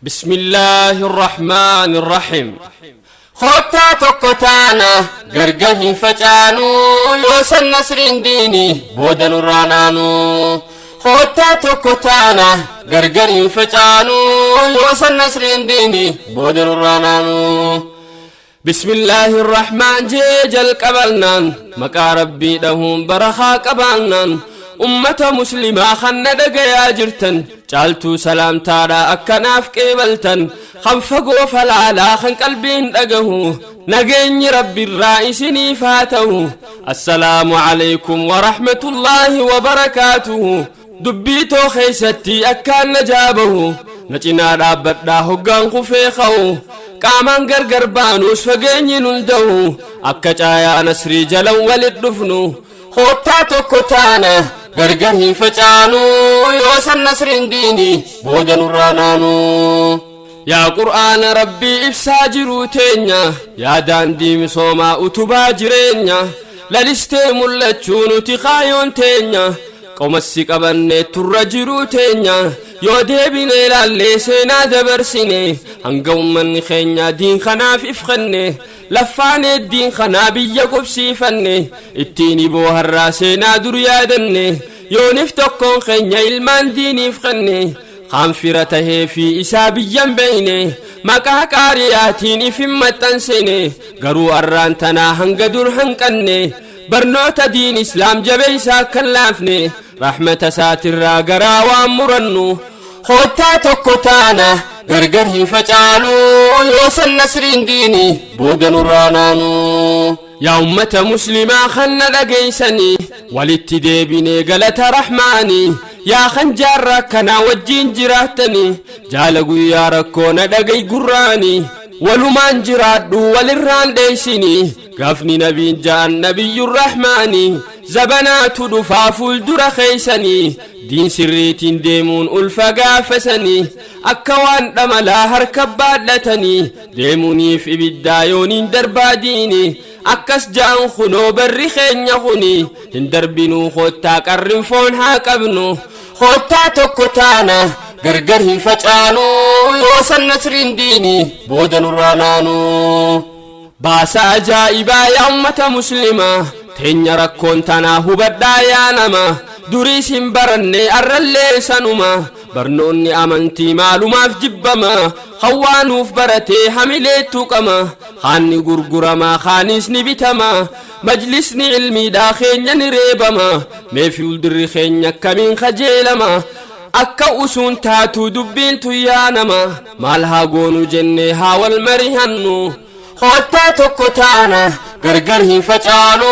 بسم الله الرحمن الرحيم خوتا تكتانا غرغه فجانو يوسن نصر ديني بودن رانانو خوتا تكتانا غرغه فجانو يوسن نصر ديني بودن رانانو بسم الله الرحمن جل قبلنا مقا ربي دهم برخا قبلنا أمة مسلمة خنا دقيا جرتن جالتو سلام تارا أكناف قبلتن خنفقو فلالا خن قلبين دقهو نقين ربي الرئيسني فاتو السلام عليكم ورحمة الله وبركاته دبيتو خيستي أكان نجابه نجنا رابط داهو قانخو فيخو قامان غرغر بانوس فقيني نلدو أكجايا نسري جلو والدفنو خوتا تكتانا غرغر فجانو يوسن نصر ديني بودن رانانو يا قرآن ربي إفساجرو تينيا يا داندي مسوما أتبا جرينيا للستي ملتشونو تخايون تينيا قوم السيقبن ترجرو تينيا يو ديبين إلالي سينا دبرسيني هنقوم من خينيا دين خناف إفخني لفاني الدين خنابي يقبسي فني اتيني بوهر راسينا دريادني يو نفتقون خينيا ilmaan diiniif qanne خانفرته في إسابيا بيني مكا كارياتين إفم متنسيني قرو أرانتنا هنقدر هنقني برنوت دين إسلام جبيسا كلافني رحمة ساتر قرا وامرنو خوتا تكتانا غرغره فجالو يوسن نصر ديني بودن رانانو يا أمة مسلمة خنا لقيسني والاتدابيني قلت رحماني يا خنجار كنا وجين جراتني جالقو يا ركونا لقي قراني ولمان جرادو ولران ديسيني قفني نبي جاء النبي الرحماني زبنات دفاف الدر خيسني دين سريتين ديمون ألفا قافسني أكوان دملا هركب بادلتني ديموني في بدايونين درباديني أكس جان خنو برخين يخوني هندربينو خوتا قرنفون هاكبنو خوتا تكتانا غرغره فجانو يوسن نصر ديني بودن رانانو باسا جائبا يا أمة مسلمة تين ركون تنا هبدا يا نما دريس برني أرلي سنما برنوني أمنتي معلومة في جبما خوانوف برتي حمليتو كما خاني غرغرما خانيس نبتما مجلسني علمي داخين نريبما ميفيول دري خين كمين خجيلما أكا أسون تاتو دبين تيانما مالها قونو جني هاول مريهنو خوتا تكتانا غرغره فجانو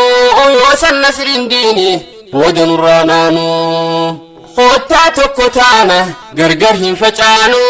يوسن نصر ديني بودن رانانو خوتا تكتانا غرغره فجانو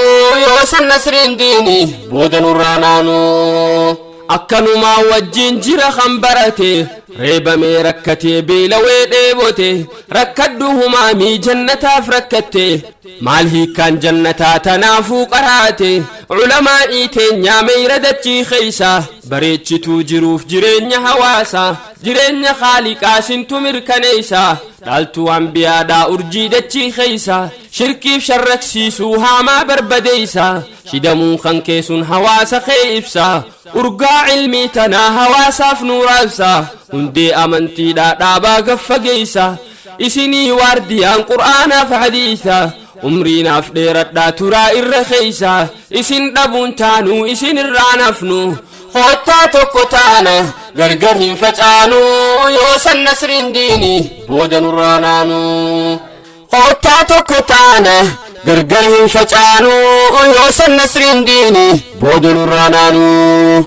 يوسن نصر ديني بودن رانانو أكنما وجين جرا خمبرتي ريبا مي ركتي بيلوي ديبوتي ركدوهما مي جنتا فركتي مالهي كان جنتا تنافو قراتي علماء تينيا ميردتشي خيسا بريتشتو جروف جرينيا هواسا جرينيا خالقا سنتو مركنيسا دالتو انبيا دا ارجيدتشي خيسا شركيف شركسيسو هاما بربديسا شدمو خنكيسون هواسا خيبسا urgaa ilmi tana hawaasaaf nuuraabsa hundee amantii dhaadhaabaa gaffageeysa isinii waardiyaan qur'aanaaf hadiisa umriinaaf dheeradhaa turaa irra keeysa isin dhabuun taanuu isin irraan hafnu خوتا تكتانا غرغره فجانو يوسن نصر ديني بودن رانانو خوتا تكتانا غرغره فجانو يوسن نصر ديني بودن رانانو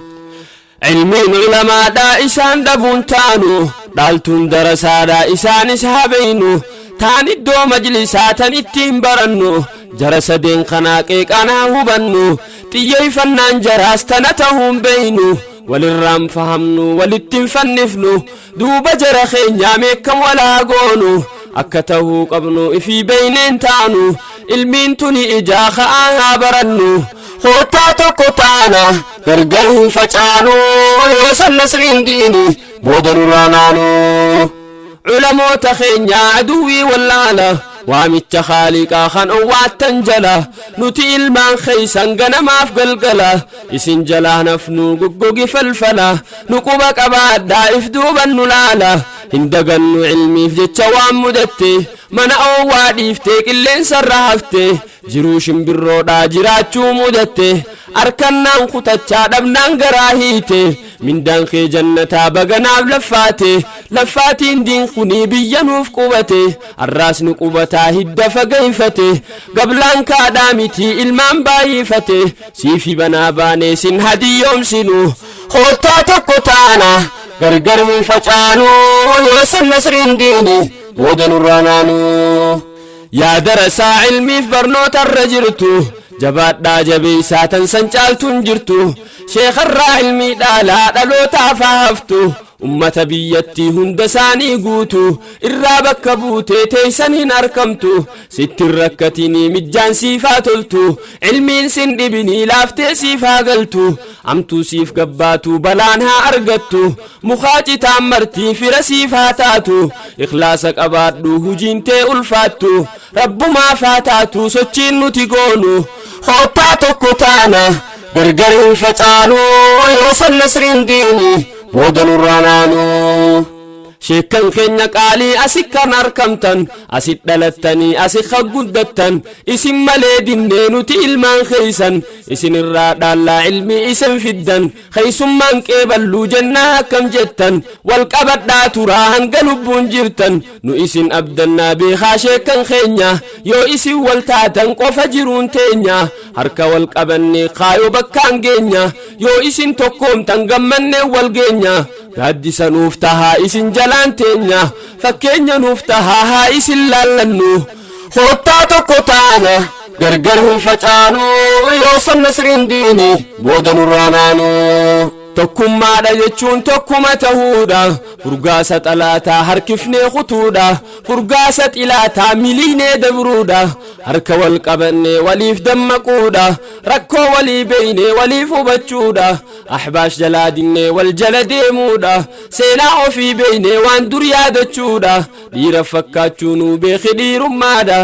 علمي علماء دا إسان دبون تانو دالتون درسا دا إسان إسحابينو تاني دو مجلسات نتين برنو جرس دين خناقيق أنا هبنو تيجي فنان جراس تنتهم بينو وللرام فهمنو وللتين فنفنو دوب جرخين ياميكم ولا قونو أكته قبنو إفي بينين تانو المين تني إجاخ آها برنو خوتا تكتانا غرغره فجانو يوسن نصر ديني بودن رانانو علمو تخين يا عدوي واللالا waamicha khaaliqaa kan owwaattan jala nuti ilmaan keeysan ganamaaf galgala isin jalaa nafnu goggogi falfala nu quba qabaadhaa if duuban nu laala hin dagannu ilmiif jecha waan mudatte mana owwaa dhiiftee qilleensarra hafte jiruu shimbirroodhaa jiraachuu mudatte arkannaan kutachaa dhabnaan garaa hiite mindaan kee jannataa baganaaf laffaatiin diin kunii biyya nuuf qubate arraas nu qubataa hidda fageeyfate gablaan kaadhaa miti ilmaan baay'ifate siifi banaa baanee sin hadiyyoomsinu hoottaa tokko taana gargar hin facaanu yoo san nasriin diini booda nurraa naanu yaa darasaa ilmiif barnootarra jirtu jabaadhaa jabeeysaa tan san caaltuun jirtu sheekarraa ilmii dhaalaa dhalootaaf haftu ummata biyyattii hunda isaanii guutu irraa bakka buutee teeysan hin arkamtu sittin rakkatinii mijjaan siifaa toltu ilmiin sin dhibinii laaftee siifaa galtu amtuu siif gabbaatu balaan haa argattu mukaa citaan martii fira siifaa taatu ikhlaasa qabaadhu hujiin tee ulfaattu rabbumaaf haa taatu sochiin nuti goonu hoottaa tokko taana gargar hin facaanu yoo san nasriin diini booda nurraa naanu sheekkan keenya qaalii asi kan arkamtan asit dhalattanii asi kan guddattan isin malee dinnee nuti ilmaan keeysan isin irraa dhaallaa ilmii isin fiddan keeysummaan qeeballuu jennaa akkam jettan wal qabadhaa turaa hanga lubbuun jirtan nu isin abdannaa beekaa sheekkan keenya yoo isin wal taatan qofa jiruun teenya harka wal qabannee kaayoo bakkaan geenya yoo isin tokkoomtan gammannee wal geenya gaaddisa nuuf tahaa isin jalaan teenya fakkeenya nuuf tahaa haa isin laallannu hoottaa tokko taana gargar hin facaanu yoo san nasriin diini booda nurraa naanu tokkummaadha jechuun tokkuma tahuudha furgaasa xalaataa harkifnee kutuudha furgaasa xilaataa miliinee dabruudha harka wal qabannee waliif dammaquudha rakkoo walii beeynee waliif hubachuudha ahbaash jalaa dinnee wal jala deemuudha seenaa ofii beeynee waan dur yaadachuudha dhiira fakkaachuunuu beeki dhiirummaadha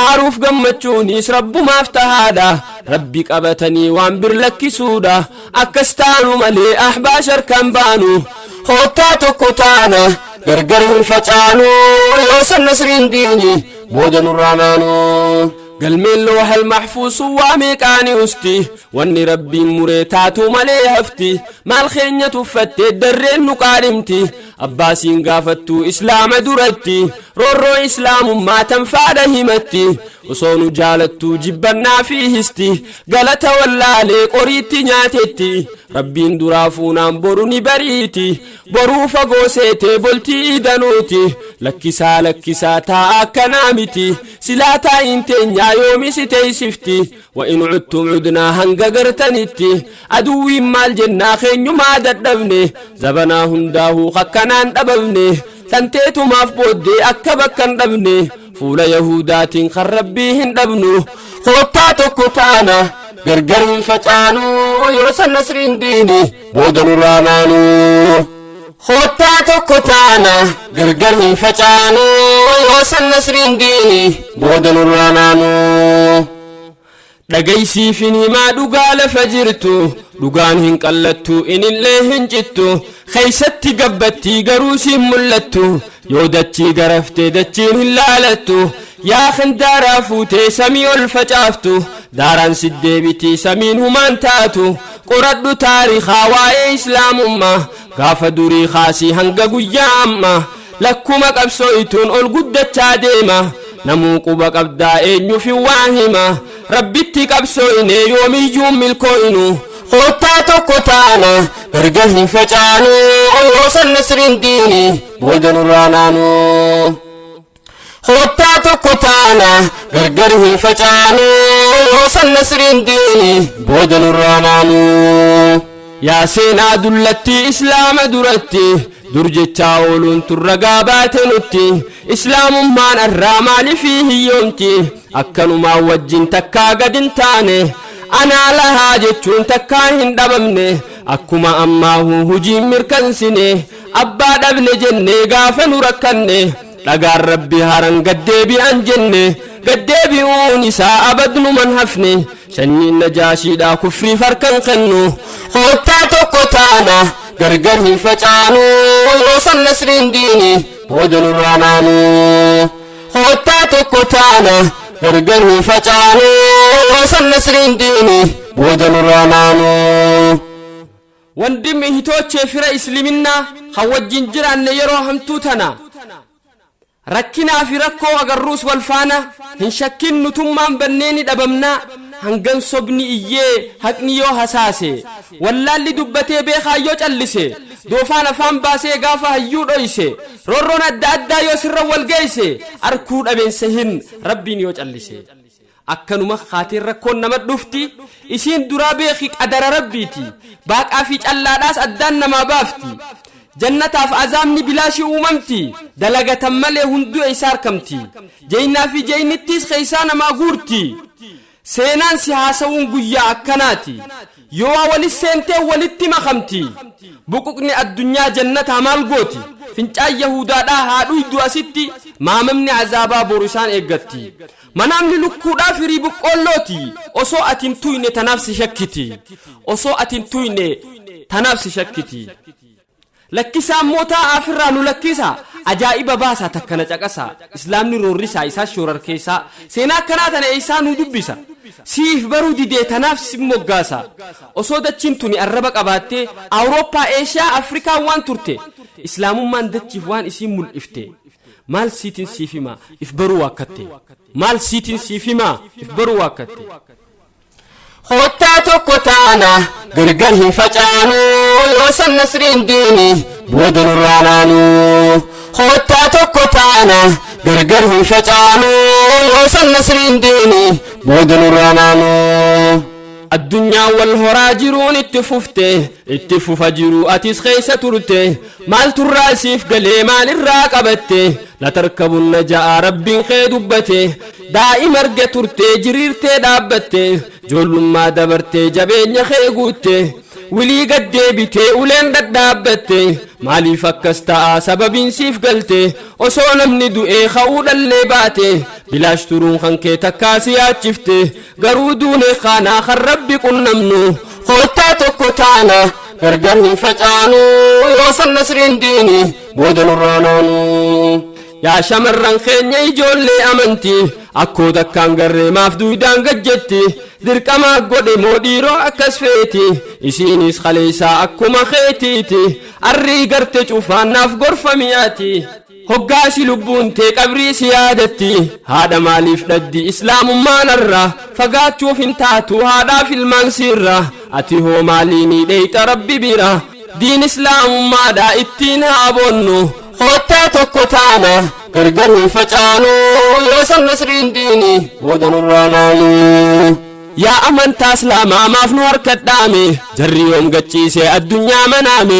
aaruuf gammachuunis rabbumaaf tahaadha rabbi qabatanii waan bir lakkisuudha akkas taanu malee ahbaash harkaan baanu hoottaa tokko taana gargar hin facaanu yoo san nasriin diini booda nurraa naanu galmeen loohal mahfuus waa meeqaani usti wanni rabbiin muree taatu malee hafti maal keenya tuffattee darreen nu qaadhimti abbaasiin gaafattuu islaama duratti roorroo islaamummaa tan faadha himatti osoo nu jaalattuu jibbannaa fi histi galata wallaalee qoriitti nyaatetti rabbiin duraa fuunaan boru ni bariiti boruu fagoo seetee boltii idanuuti lakkisaa ta'a akkanaa miti silaa taa'iin teenyaa yoomi si teeysifti wa in cudtum cudnaa hanga gartanitti aduwwiin maal jennaa keenyumaa dadhabne zabanaa hundaahuu akkanaan dhabamne tanteetumaaf booddee akka bakkan dhabne fuula yahudaatiin kan rabbii hin dhabnu hoottaa tokko taana gargar hin facaanu yoo san nasriin diini booda nurraa naanu hoottaa tokko taana gargar hin facaanu yoo san nasriin diini booda nurraa naanu dhagaysiifin himaa dhugaa lafa jirtu dhugaan hin qallattu inillee hin cittu keeysatti gabbattii garuu siin mul'attu yoo dachii garaftee dachiin hin laalattu yaa kan daaraa fuutee samii ol facaaftu daaraan siddeebitii samiin humaan taatu qoradhu taarikaa waa'ee islaamummaa gaafa durii kaasii hanga guyyaa amma lakkuma qabsooytuun ol guddachaa deema namuu quba qabdaa eenyuuf waa hima rabbitti qabsooyne yoomiyyuun milkooynu hoottaa tokko taana gargar hin facaanu yoo san nasriin diini booda nurraa naanu hoottaa tokko taana gargar hin facaanu yoo san nasriin diini booda nurraa naanu yaa seenaa dullattii islaama duratti dur jechaa ooluun turragaa baate nutti islaamummaan arraa maalifii hiyyoomti akkanumaa wajjin takkaa gadin taane anaa lahaa jechuun takkaa hin dhabamne akkuma ammaahu hujiin mirkansine abbaa dhabne jennee gaafa nu rakkanne dhagaan rabbi haran gaddeebi'an jenne gaddeebi'uun isaa abadnu man hafne sanyiin najaashiidhaa kufriif harkan kennu hoottaa tokko taana gargar hin facaanu yoo san nasriin diini booda nurraa naanu hoottaa tokko taana gargar hin facaanu yoo san nasriin diini booda nurraa naanu wandimi hitoochee fira isliminaa hawajjin jiraanne yeroo hamtuu tana rakkinaa fi rakkoo agarruus walfaana hin shakkin nutummaan banneeni dhabamnaa hangan sobni iyyee haqni yoo hasaase wallaalli dubbatee beekaa yoo callise doofaan afaan baasee gaafa hayyuu dhoyse roorroon adda addaa yoo sirra wal geeyse arkuu dhabeensa hin rabbiin yoo callise akkanuma khaatiin rakkoon nama dhufti isiin duraa beeki qadara rabbiiti baaqaa fi callaadhaas addaan namaa baafti jannataaf azaabni bilaashi uumamti dalagatan malee hunduu isaa arkamti jeynaa fi jeynittiis keeysaa namaa guurti seenaan si haasawuun guyyaa akkanaati yoo walis seentee walitti makamti buquqni addunyaa jannataa maal gooti fincaan yahudaadhaa haadhuydu asitti maamamni azaabaa boru isaan eeggatti manamni lukkuudhaa firii buqqoollooti osoo atin tuyne tanaaf si shakkiti osoo atin tuyne tanaaf si shakkiti lakkisa mootaa afirraa nu lakkisa ajaa'iba baasaa takkana caqasa islaamni roorrisaa isaa shorar keessaa seenaa akkanaa tana isaa nu dubbisa siif baruu didee tanaaf si moggaasa osoo dachiin tuni arraba qabaattee awurooppaa eeshiyaa afrikaa waan turte islaamummaan dachiif waan isiin mul'ifte maal siitiin siif hima if baruu waakkatte maal siitiin siif hima if baruu waakkatte hoottaa tokko taana gargar hin facaanu yoo san nasriin diini booda nurraa naanu hoottaa tokko taana gargar hin facaanu yoo san nasriin diini booda nurraa naanu addunyaa wal horaa jiruun itti fufa jiru atis keessa turte maal turraa siif galee maal irraa qabatte la tarkabunna ja'a rabbiin kee dubbate daa'ima arge turte jiriirtee dhaabbatte joollummaa dabarte jabeenya kee guutte wilii gaddeebitee uleen dhadhaabbatte maaliif akkas ta'a sababiin siif galte osoo namni du'ee ka'uu dhallee baate bilaash turuun kan kee takkaa si yaachifte garuu duune kaanaa kan rabbi qunnamnu hoottaa tokko taana gargar hin facaanu yoo san nasriin diini booda nurraa naanu yaa shamarran keenya ijoollee amantii akkoo takkaan garree maaf duudaan gajjetti dirqamaa godhe moo dhiiroo akkas feeti isiinis kaleessaa akkuma keetiiti arrii garte cufaannaaf gorfa mi'aati hoggaasi lubbuun tee qabrii si yaadatti haadha maaliif dhaddi islaamummaan irra fagaachuuf hin taatu haadhaaf ilmaan siirra ati hoo maaliinii dheeyxa rabbi bira diin islaamummaadhaa ittiin haa boonnu hoottaa tokko taana gargar hin facaanu yoo san nasriin diini booda nurraa naanu yaa amantaa islaamaa maaf nu harkadhaame jarri yoom gachiise addunyaa manaame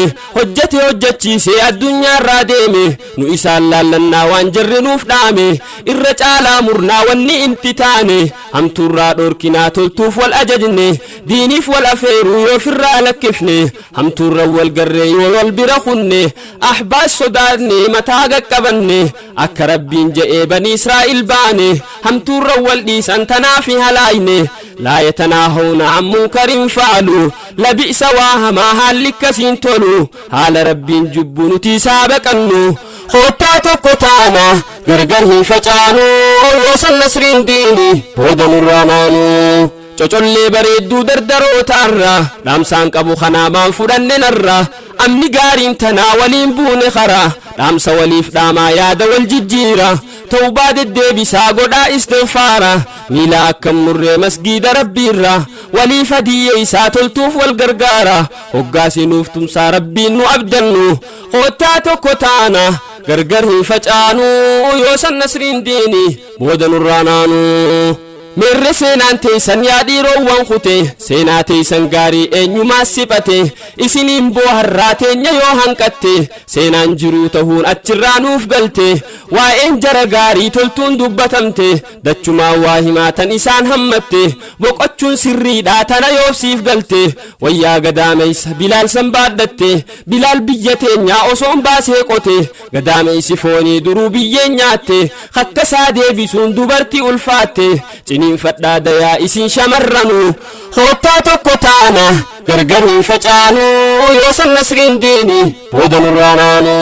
hojjachiise addunyaa irraa deeme nu isaan laallannaa waan jarri nuuf dhaame irra caalaa murnaa wanni inti taane hamtuurraa dhorkinaa toltuuf wal ajajne diiniif wal afeeruu yoo firraa lakkifne hamtuurra wal garree yoo wal bira kunne ahbaas sodaanne mataa qaqqabanne akka rabbiin je'ee banii israa'il baane hamtuurra wal dhiisan tanaaf halaayne لا يتناهون عن منكر فعلوا لبئس واهما هالك سينتولو هال ربين جبون تسابقنو خوتا تقطانا غرغره فجانو وصل نسرين ديني بودا نرانانو cocollee bareedduu dardaroo taarra dhaamsaan qabu kanaamaan fudhanne narra amni gaariin tanaa waliin buune kara dhaamsa waliif dhaamaa yaada wal jijjiira tawbaa deddeebisaa godhaa istighfaara miila akkam murree masgiida rabbiirra waliif hadiyye isaa toltuuf wal gargaara hoggaasinuuf tumsaa rabbiin nu abdannu hoottaa tokko taana gargar hin facaanu yoo san nasriin diini booda nurraa naanu Mirre seenaan teessan yaa dhiiroowwan kute seenaa teessan gaarii eenyumaa siphate isiniin booharraa teenya yoo hanqatte seenaan jiruu ta'uun achirraa nuuf galte waa'een jara gaarii toltuun dubbatamte dachumaa waa himaatan isaan hammatte boqochuun sirriidhaa tana yoofsiif galte wayyaa gadaameessa Bilaal san baadhatte Bilaal biyya teenyaa osoon baasee qote gadaameessi foonii duruu biyyeen nyaatte hakkasaa deebisuun dubartii ulfaatte fadhaa dayaa isin shamarranu hoottaa tokko taana gargarii facaanu yoo san nasriin diini booda nurraa naanu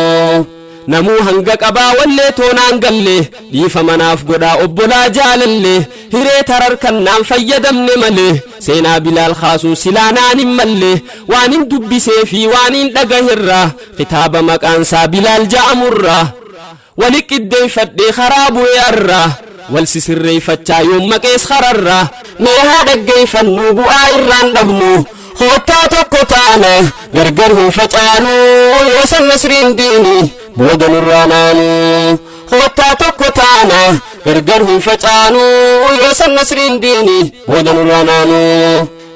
namuu hanga qabaa wallee toonaan galle dhiifa manaaf godhaa obbolaa jaalalle hiree tararkannaan fayyadamne malee seenaa Bilaal kaasuun silaanaan hin malle waan hin dubbisee fi waan hin dhagahirraa kitaaba maqaansaa Bilaal ja'amurraa wali qiddeeffadhee karaa bu'ee arraa walsi sirreeffachaa yoom maqees kararraa mee haa dhaggeeffannu bu'aa irraan dhabnu hoottaa tokko taana gargar hin facaanu yoo san nasriin diini booda nurraa naanu hoottaa tokko taana gargar hin facaanu yoo san nasriin diini booda nurraa naanu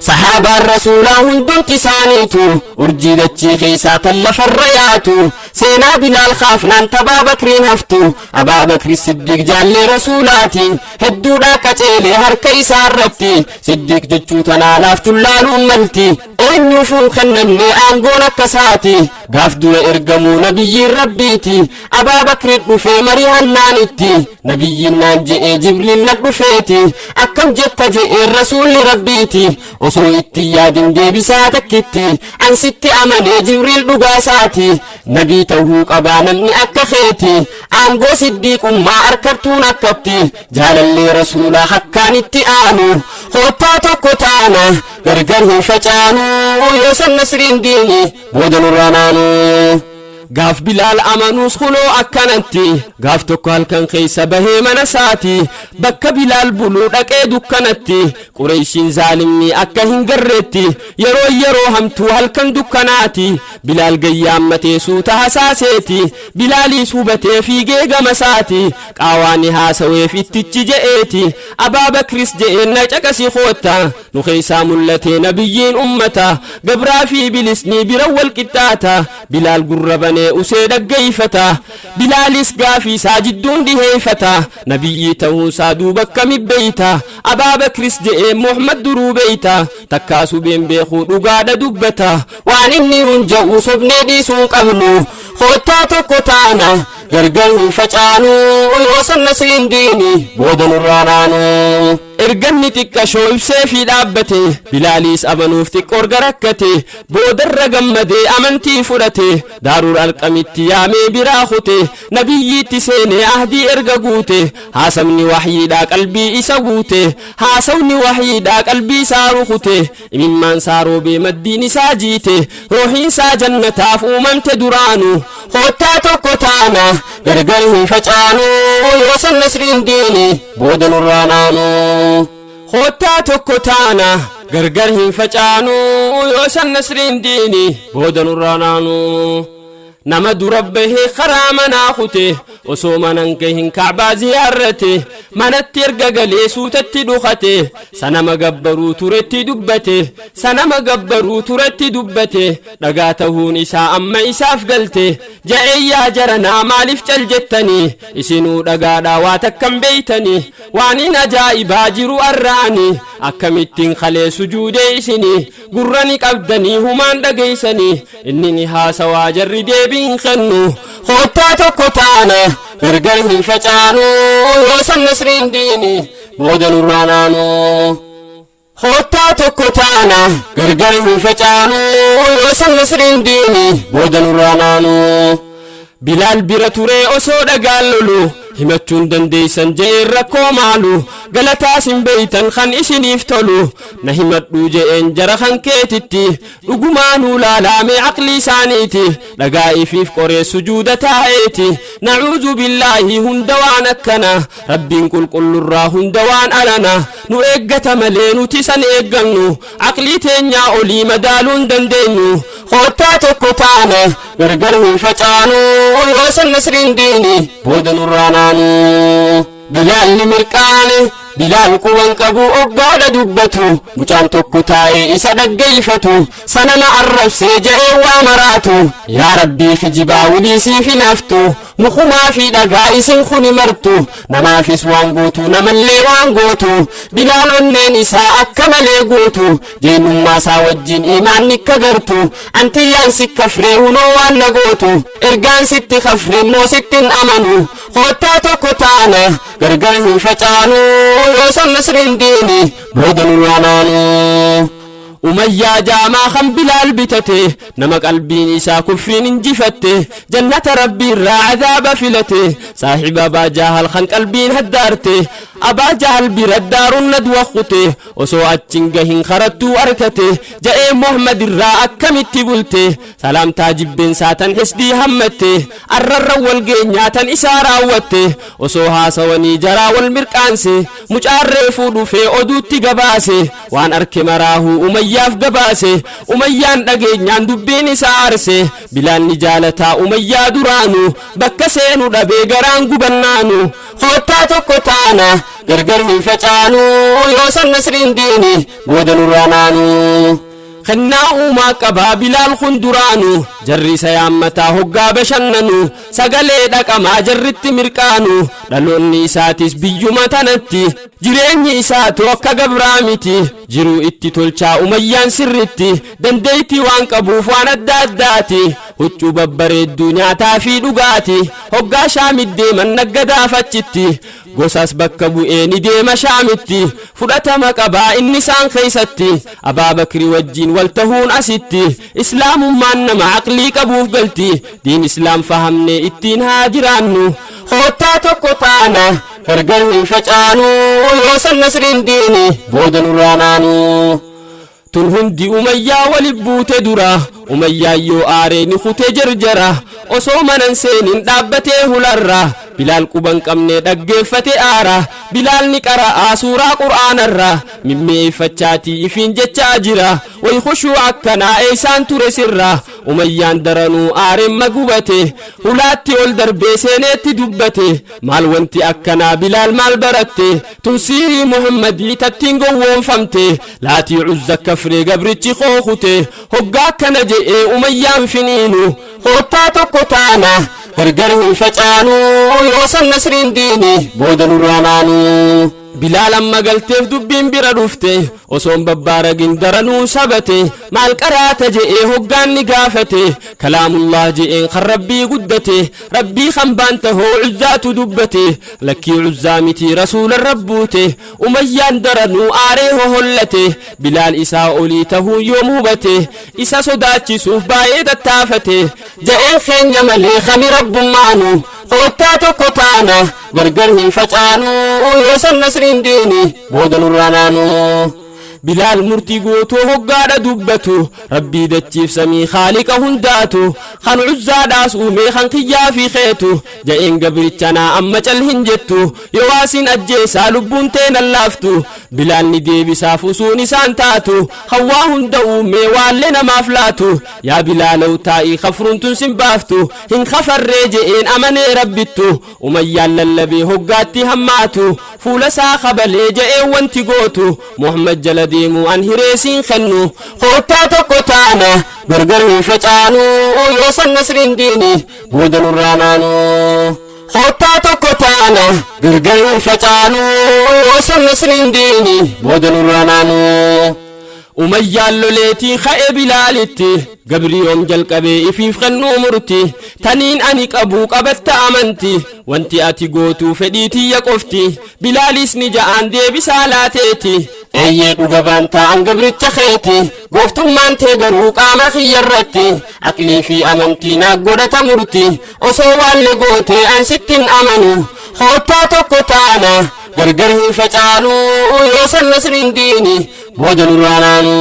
sahaabaan rasuulaa hundumti isaaniitu urjii dachii keessaa tallafarra yaatu seenaa Bilaal kaafnaan tabaa Bakriin haftu Abaa Bakri Siddiq jaallee rasuulaati hedduudhaa qaceelee harka isaa irratti Siddiq jechuu tanaa laaftuun laaluun malti eenyuufuun kennamne aangoon akkasaati gaaf dura ergamuu nabiyyiin rabbiiti Abaa Bakriin dhufee marii hannaanitti nabiyyiin naan je'ee Jibriil na dhufeeti akkam jetta je'ee rasuulli rabbiiti osoo itti yaadin deebisaa takkitti ansitti amanee Jibriil dhugaasaati nabii ta'uu qabaa namni akka keeti aangoo siddiiqummaa harkartuun akkatti jaalallee rasuulaa hakkaan itti aanu hoottaa tokko taana gargar hin facaanu yoo san nasriin diini booda nurraa naanu gaaf Bilaal amanuus kunoo akkanatti gaaf tokko halkan keessa bahee mana saati bakka Bilaal buluu dhaqee dukkanatti Qureeshiin zaalimni akka hin garreetti yeroo hamtuu halkan dukkanaati Bilaal gayyaammatee suuta hasaaseeti Bilaaliis hubatee fiigee gama saati qaawaani haasaweef ittichi je'eeti Abaa Bakris je'een na caqasi hootta nu keessaa mul'atee nabiyyiin ummata gabraa fi bilisni bira wal qixxaata Bilaal gurrabane usee dhaggeeffata Bilaalis gaafii isaa jidduun dhiheeffata nabiyyii ta'uusaa duuba akkamitti beeyta Abaa Bakris je'ee Muhammad duruu beeyta takkaasu been beekuu dhugaadha dubbata waan inni hunja'u sobnee dhiisuu qabnu hoottaa tokko taana gargar hin facaanu yoo san nasriin diini booda nurraa naanu erganni xiqqashoo ibsee fi dhaabbate Bilaaliis amanuuf xiqqoor garakkate boodarra gammadee amantii fudhate daarul alqamitti yaamee biraa kute nabiyyiitti seenee ahdii erga guute haasamni wahyiidhaa qalbii isa guute haasawni wahyiidhaa qalbii isaa rukute imimmaan isaa roobee maddiin isaa jiite ruuhiin isaa jannataaf uumamte duraanu hoottaa tokko taana gargar hin facaanu yoo san nasriin diini booda nurraa naanu hoottaa tokko taana gargar hin facaanu yoo san nasriin diini booda nurraa naanu nama dura bahee karaa manaa kute osoo manan gahin Ka'baa ziyaarrate manatti erga galee suutatti dhukate sanama gabbaruu turetti dubbate dhagaa ta'uun isaa amma isaaf galte ja'eeyyaa jaranaa maaliif cal jettanii isinuu dhagaadhaa waa takkan beeytanii waaniin ajaa'ibaa jiru arraani akkamittiin kalee sujuudee isinii gurrani qabdanii humaan dhageeysanii inni ni haasawaa jarri deebiin kennu hoottaa tokko taana gargar hin facaanu yoo san nasriin diini booda nurraa naanu hoottaa tokko taana gargar hin facaanu yoo san nasriin diini booda nurraa naanu Bilaal bira turee osoo dhagaan lolu himachuun dandeeysan je'een rakkoo maalu galataas hin beeytan kan isiniif tolu na himadhuu je'een jara kan keetitti dhugumaanuu laalaamee aqlii isaaniiti dhagaa'ifiif qoree sujuuda taa'eeti nacuuzu billaahi hunda waan akkana rabbiin qulqullurraa hunda waan alana nu eeggata malee nuti san eeggannu aqlii teenyaa olii madaaluun dandeenyu hoottaa tokko taana gargar hin facaanu yoo san nasriin diini booda nurraa naanu Bilaalli mirqaane bilaal quban qabu oggaadha dubbatu mucaan tokko taa'ee isa dhaggeeffatu sanana arrabsee je'ee waa maraatu yaa rabbii kijibaa wilii siif hin haftu mukumaa fi dhagaa isin kuni martu namaafis waan gootu namallee waan gootu bilaal onneen isaa akka malee gootu jeenummaa isaa wajjin imaanni akka gartu antiyyaan si kafree hunoo waan na gootu ergaan sitti kafree moo sittin amanu koottaa tokko taana gargar hin facaanu yoosan nasriin diini booda nu waanaanu umayyaa jaamaa kan bilaal bitate nama qalbiin isaa kuffiin injifatte jannata rabbii irraa cadaaba filate saaxiba abaa jaahal kan qalbiin haddaarte abaa jaahal bira daaruun nadwaqute osoo achin gahin karattuu arkate ja'ee muhammad irraa akkamitti bulte salaamtaa jibbeen saatan hisdii hammatte arrarra wal geenyaatan isaa raawwatte osoo haasawanii jaraa wal mirqaanse mucaarree fuudhufee oduutti gabaase waan arke maraahu umayyaaf gabaase umayyaan dhageenyaan dubbiin isaa arse bilaal ni jaalataa umayyaa duraanu bakka seenu dhabee garaan gubannaanu koottaa tokko taana gargar hin facaanu yoosan nasriin diini booda nurraanaanu kennaa uumaa qabaa bilaal kun duraanu jarri isa yaammataa hoggaa bashannanu sagalee dhaqamaa jarritti mirqaanu dhaloonni isaatis biyyuma tanatti jireenyi isaatu akka gabraa miti jiruu itti tolchaa umayyaan sirritti dandeettii waan qabuuf waan adda addaati huccuu babbareedduu nyaataa fi dhugaati hoggaa shaamit deeman naggadaaf achitti gosas bakka bu'ee ni deema shaamitti fudhatama qabaa inni isaan keeysatti abaa bakri wajjiin wal tahuun asitti islaamummaan nama aqlii qabuuf galti diin islaam fahamne ittiin haa jiraannu koottaa tokko taana gargar hin facaanu yoosan nasriin diini booda nurraanaanu tun hundi umayyaa wali buute dura umayyaa yoo aaree ni kutee jarjara osoo manan seenin dhaabbatee hularra bilaal quban qabne dhaggeeffate aara bilaal ni qara'aa suuraa qur'aanarra mimmeeffachaatii ifiin jechaa jira way khushuu akkanaa eeysaan ture sirra umayyaan daranuu aareen magubate hulaatti ol darbee seeneetti dubbate maal wanti akkanaa bilaal maal baratte tun siirii muhammadii tattiin gowwoomfamte laatii cuzza kafree gabrichi kookute hoggaa akkana je'ee umayyaan finiinu koottaa tokko taana gargar hin facaanu yoosan nasriin diini booda nurraanaanu bilaal amma galteef dubbiin bira dhufte osoon babbaaragin daranuu sabate maal qaraata je'ee hoggaan ni gaafate kalaamullah je'een kan rabbii guddate rabbii kan baanta hoo cuzzaatu dubbate lakkii cuzzaa miti rasuulan rabbuute umayyaan daranuu aaree hohollate bilaal isaa olii tahuu yoom hubate isa sodaachisuuf baay'ee tattaafate je'een keenya malee kami rabbummaanu koottaa tokko taana gargar hin facaanu yoosan nasriin diini booda nurraanaanu bilaal murtii gootuu hoggaadha dubbatu rabbii dachiif samii khaaliqa hundaatu kan cuzzaadhaas uumee kan kiyyaa fi keetu ja'een gabrichanaa amma cal hin jettu yoo waasin ajjeesaa lubbuun teenan laaftu bilaal ni deebisaaf usuun isaan taatu hawaa hunda uumee waallee namaaf laatu yaa bilaalaw taa'ii kafruun tun sin baaftu hin kafarree je'een amanee rabbittu umayyaan lallabee hoggaatti hammaatu fuula isaa kabalee je'een wanti gootu muhammad jala deemu an hireesiin kennu koottaa tokko taana gargar hin facaanu yoosan nasriin diini booda nurraanaanu koottaa tokko taana gargar hin facaanu yoosan nasriin diini booda nurraanaanu umayyaan loleetii ka'e bilaalitti gabriyoom jalqabee ifiif kennuu murti taniin ani qabuu qabatta amanti wanti ati gootuu fedhiitiyya qofti bilaalis ni ja'aan deebisaa laateeti eeyyee dhuga baantaan gabricha keeti gooftummaan tee garuu qaama kiyyarratti aqlii fi amantii naa godhata murti osoo waalle gootee an sittin amanu koottaa tokko taana gargar hin facaanu yoosan nasriin diini booda nurraanaanu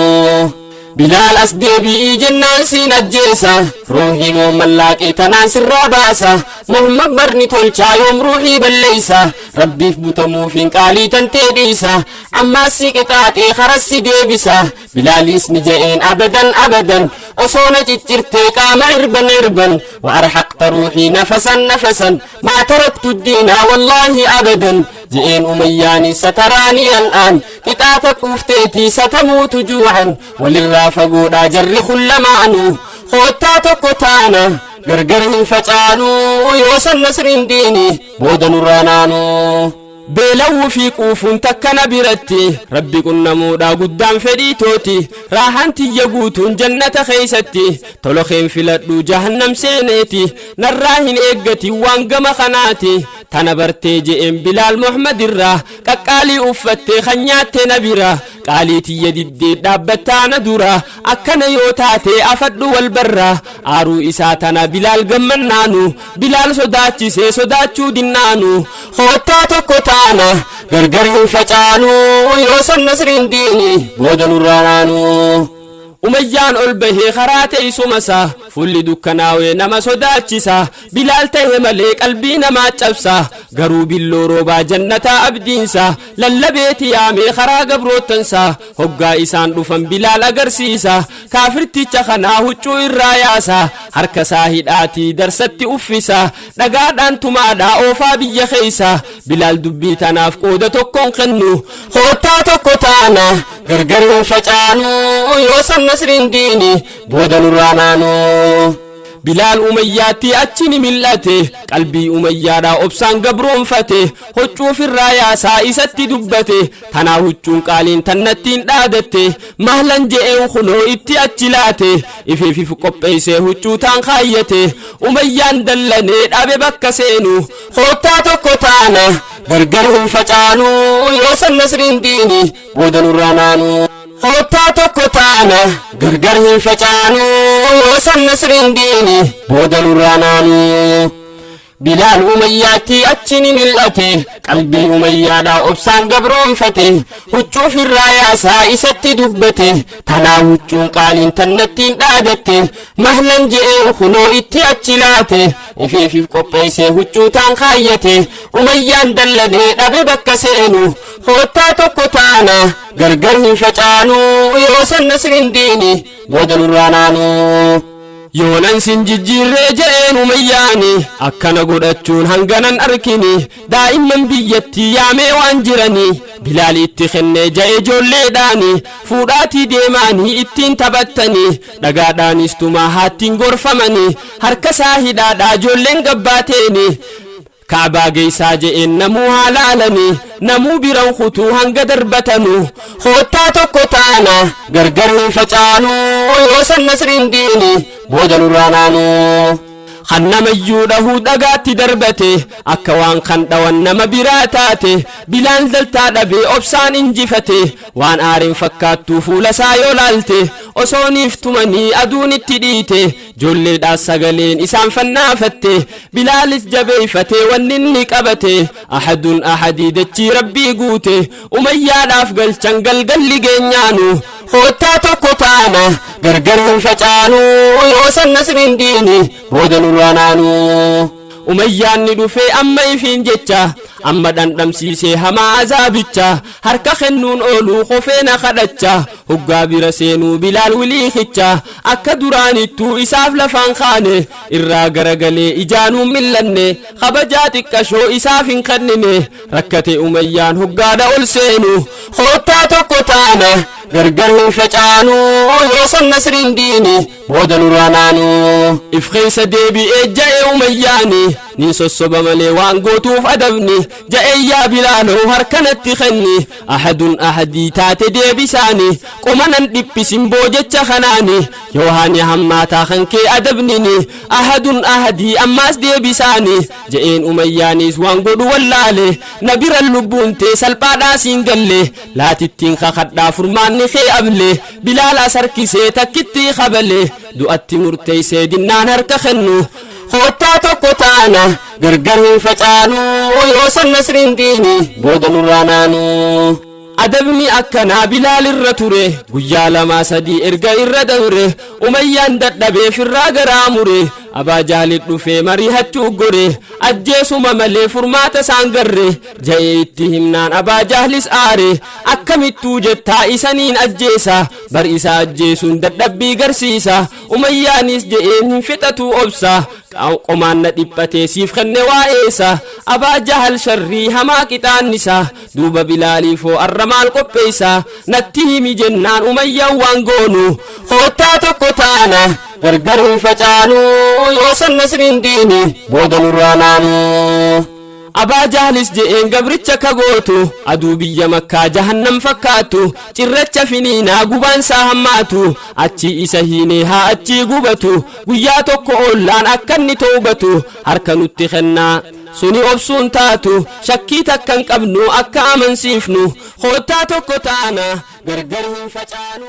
bilaal as deebi'ii jennaan siin ajjeesa ruuhii moo mallaaqee tanaan sirraa baasa muhammad barni tolchaa yoom ruuhii balleeysa rabbiif butamuufiin qaalii tantee dhiisa ammaas si qixaaxee karassi deebisa bilaalis ni je'een abadan abadan osoo na ciccirtee qaama irban وأرحقت روحي نفسا نفسا ما تركت الدين والله أبدا جئين أمياني ستراني الآن قطعتك أفتيتي ستموت جوعا وللرافقونا جر خل معنو خوتاتك تانا غرغرهم فجانو يوصل نصر ديني بودن رانانو بلو في كوفون تكنا برتي ربي كنا مودا قدام فريتوتي راحنتي يقوتون جنة خيستي تلوخين في لدو جهنم سينيتي نراهن اقتي وانقم خناتي تنبرتي جئن بلال محمد الراه كقالي أفتي خنياتي نبرا قاليتي يدي دابتانا درا أكنا يوتاتي أفدو والبرا آرو إساتنا بلال قمنانو بلال صداتي سي صداتشو دنانو خوتاتو كتانا غرغرهم فجانو يوصل نصر ديني بودن رانانو أميان ألبه خراتي سمسا فل دكناوي نما صداتشسا بلال تهمليك قلبي نما تشبسا غروب اللوروبا جنة أبدينسا للبيت يامي خرا قبروتنسا هقا إسان رفن بلال أغرسيسا كافرتي چخنا هچو الراياسا هركسا هداتي درستي أفسا نقاد أنتما دا أوفا بي خيسا بلال دبي تناف قودة تكون خنو خوتا تكوتانا غرغر فجانو يوصل نصر ديني بودن رانانو بلال أمياتي أتشني ملته قلبي أميادا أبسان قبرون فته هجو في الرايا سائستي دبته تنا هجون قالين تنتين دادته مهلا جئن خنو اتي أتشلاته إفي فقبيسه هجو تنخايته أميان دلني أبي بكسينو خوتاتو كتانا غرغرهم فجانو يوصل نصر ديني بودن رانانو خوتاتو كتانا غرغرهم فجانو يوصل نصر ديني بودن رانانو بلال أمياتي أتشني ملته قلبي أميادا أبسان قبرون فته هجو في الرايا سائستي دبته تنا هجون قالين تنتين دادته مهلا جئن خنو اتي أتشلاته إفي قبيسه هجو تنخايته أميان دلني أبي بكسينو خوتاتو كتانا غرغرهم فجانو يوصل نصر ديني بودن رانانو يونان سنججير جئين أمياني أكنا قدتشون هنغنان أركني دائما بيتي يامي وانجراني بلال اتخني جاي جولي داني فوراتي ديماني اتين تبتني دقاداني استما هاتين غرفماني هركسا هدادا جولين قباتيني كعبا جيسا جئين نمو هلالني نمو بران خطو هنگ دربتنو خوتاتو كتانا غرغرهم فجانو يوصل نصر ديني بودن رانانو خنما يوده دغاتي دربته اكوان خندوان نما براتاته بلال دلتا دبي أبسان انجفته وان آرين فكاتو فولا سايولالته أصونيف تمني أدون التديته جولي دا سغلين إسان فنافته بلال جبيفته ونني قبته أحدي دچي ربي قوته أميا دافقل چنگل قل جنيانو خوتاتو كتانا غرغرهم فجانو يوصل نصر ديني بودن رانانو أميان ندفي أما يفين جتشا أما دندمسيسي هما عذابتشا هركا خنون أولو خوفينا خدتشا هقا برسينو بلال ولي خدشا أكا دوراني تو إساف لفان خاني إرا غرغلي إجانو ملني خبجاتك شو إساف خنني ركتي أميان هقا دا ألسينو خوتاتو كتانا غرغرهم فجانو يوصل نصر ديني بودن رانانو إفخيس ديبي إجاي أمياني نيسو الصبا ملي وانقوتو فأدبني جاي يا بلالو هركنت تخني أحدي تاتي ديبي ساني قمنا ندبي سنبوجة خناني يوهاني هماتا خنكي أدبنيني أحدي أماس ديبي ساني جاين أميانيس وانقودو واللالي نبير اللبون تيسال بادا سينقلي لا تتنخ خدا فرماني خي أبلي بلال أسركي سيتا كتي خبلي دوأتي مرتي سيدنان هرك خنو خوتاتو كتانا غرغرهم فجانو يوصل نصر ديني بودن رانانو أدبني أكنا بلال الرتوري قيا لما سدي إرقا الردوري أميان ددبي في الراغراموري أبا جالد نفي مريحة تقوري أجيسو ممالي فرمات سانقري جايتهم نان أبا جهلس آري أكمتو جتا إسانين أجيسا بر إسا أجيسون ددبي غرسيسا أميانيس جئين فتتو أبسا qomaan na dhiphatee siif kenne waa'eesa abaa jahal sharrii hamaa qixaannisa duuba bilaaliifoo arra maal qopheessa natti himi jennaan umayyaan waan goonu koottaa tokko taana gargar hin facaanu yoo san nasriin diini booda nurraa naanu abaa jahlis je'een gabricha kagootu aduu biyya makkaa jahannam fakkaatu cirracha finiinaa gubaansaa hammaatu achi isa hiinee haa achi gubatu guyyaa tokko ollaan akka inni toobatu harka nutti kennaa suni obsuun taatu shakkii takkan qabnu akka amansiifnu koottaa tokko taana gargar hin facaanu